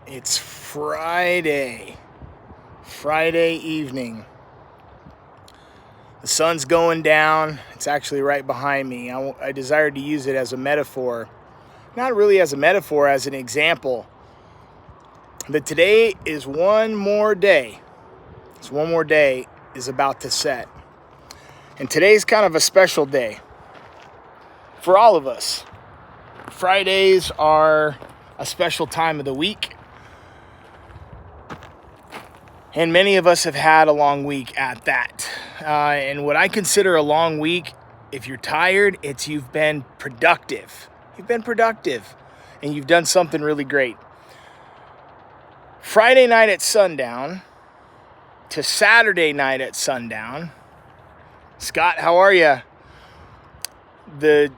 It's Friday evening. The sun's going down. It's actually right behind me. I desired to use it as a metaphor. Not really as a metaphor, as an example. But today is one more day. This one more day is about to set. And today's kind of a special day for all of us. Fridays are a special time of the week. And many of us have had a long week at that. And what I consider a long week, if you're tired, it's you've been productive. You've been productive and you've done something really great. Friday night at sundown to Saturday night at sundown. Scott, how are you? The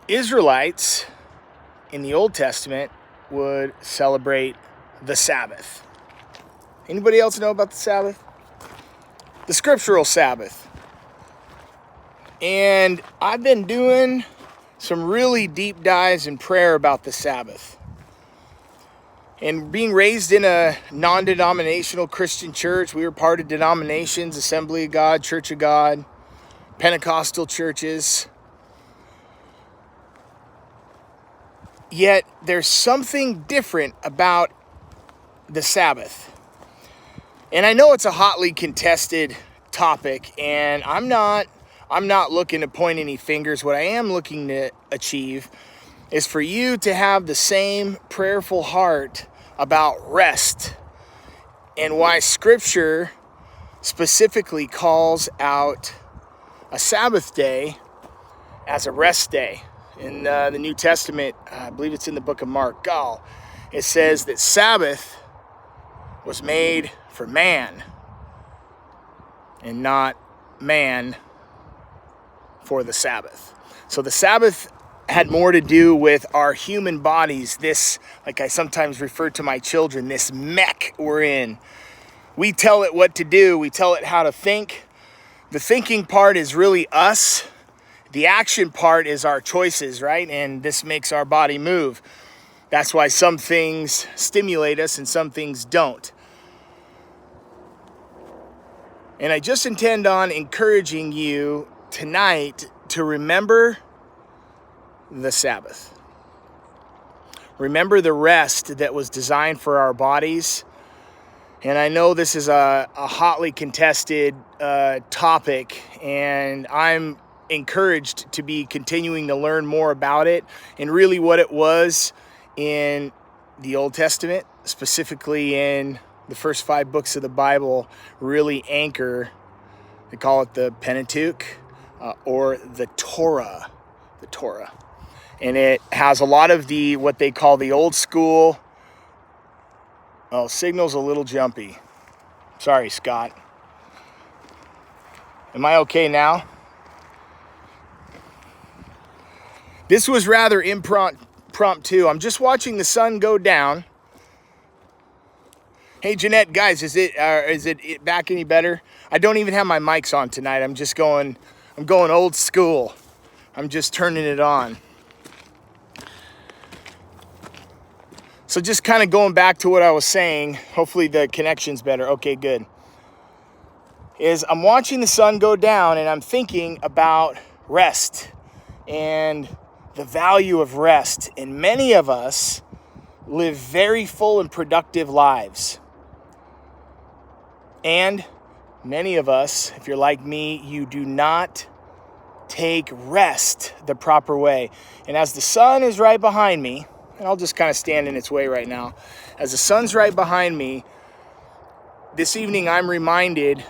Israelites in the Old Testament would celebrate the Sabbath. Anybody else know about the Sabbath? The scriptural Sabbath. And I've been doing some really deep dives in prayer about the Sabbath. And being raised in a non-denominational Christian church, we were part of denominations, Assembly of God, Church of God, Pentecostal churches. Yet there's something different about the Sabbath. And I know it's a hotly contested topic, and I'm not looking to point any fingers. What I am looking to achieve is for you to have the same prayerful heart about rest and why Scripture specifically calls out a Sabbath day as a rest day. In the New Testament, I believe it's in the book of Mark, it says that Sabbath was made for man and not man for the Sabbath. So the Sabbath had more to do with our human bodies, this, like I sometimes refer to my children, this mech we're in. We tell it what to do, we tell it how to think. The thinking part is really us. The action part is our choices, right? And this makes our body move. That's why some things stimulate us and some things don't. And I just intend on encouraging you tonight to remember the Sabbath. Remember the rest that was designed for our bodies. And I know this is a hotly contested topic, and I'm encouraged to be continuing to learn more about it and really what it was in the Old Testament, specifically in the first 5 books of the Bible, really anchor. They call it the Pentateuch or the Torah. The Torah. And it has a lot of the, what they call the old school. Oh, signal's a little jumpy. Sorry, Scott. Am I okay now? This was rather impromptu. I'm just watching the sun go down. Hey, Jeanette, guys, is it back any better? I don't even have my mics on tonight. I'm going old school. I'm just turning it on. So just kind of going back to what I was saying, hopefully the connection's better. Okay, good. I'm watching the sun go down and I'm thinking about rest and the value of rest. And many of us live very full and productive lives. And many of us, if you're like me, you do not take rest the proper way. And as the sun is right behind me, and I'll just kind of stand in its way right now. As the sun's right behind me, this evening I'm reminded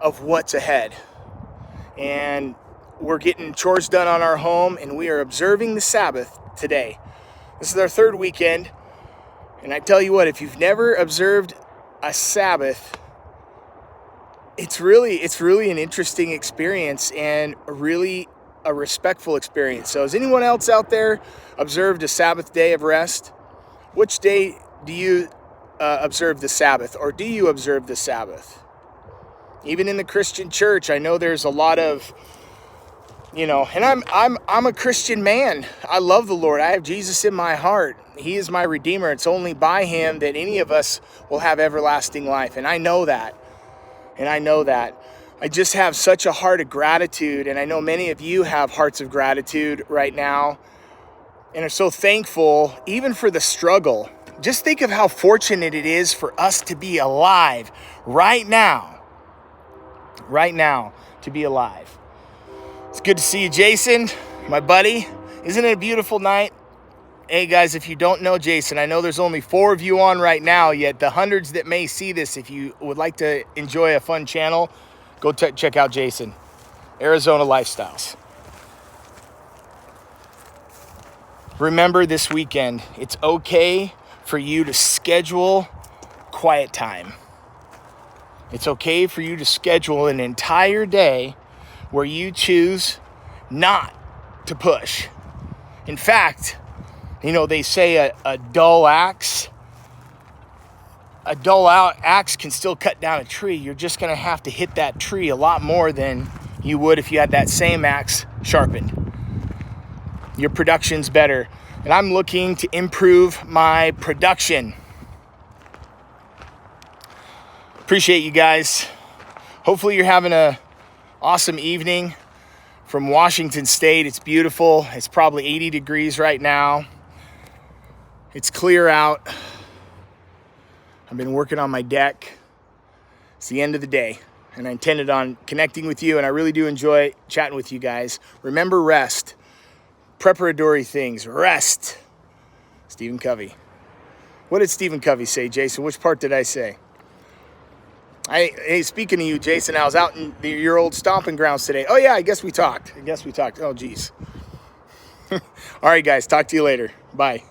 of what's ahead. And we're getting chores done on our home, and we are observing the Sabbath today. This is our 3rd weekend. And I tell you what, if you've never observed a Sabbath, it's really an interesting experience and really a respectful experience. So has anyone else out there observed a Sabbath day of rest? Which day do you observe the Sabbath, or do you observe the Sabbath? Even in the Christian church, I know there's a lot of and I'm a Christian man. I love the Lord. I have Jesus in my heart. He is my Redeemer. It's only by him that any of us will have everlasting life. And I know that. I just have such a heart of gratitude. And I know many of you have hearts of gratitude right now and are so thankful even for the struggle. Just think of how fortunate it is for us to be alive right now. Right now, to be alive. It's good to see you, Jason, my buddy. Isn't it a beautiful night? Hey, guys, if you don't know Jason, I know there's only 4 of you on right now, yet the hundreds that may see this, if you would like to enjoy a fun channel, go check out Jason. Arizona Lifestyles. Remember this weekend, it's okay for you to schedule quiet time. It's okay for you to schedule an entire day where you choose not to push. In fact, they say a dull axe can still cut down a tree. You're just going to have to hit that tree a lot more than you would if you had that same axe sharpened. Your production's better. And I'm looking to improve my production. Appreciate you guys. Hopefully you're having an awesome evening from Washington State. It's beautiful. It's probably 80 degrees right now. It's clear out. I've been working on my deck. It's the end of the day, and I intended on connecting with you, and I really do enjoy chatting with you guys. Remember, rest. Preparatory things. Rest. Stephen Covey. What did Stephen Covey say, Jason? Which part did I say? Hey, speaking of you, Jason, I was out in your old stomping grounds today. Oh, yeah, I guess we talked. Oh, geez. All right, guys. Talk to you later. Bye.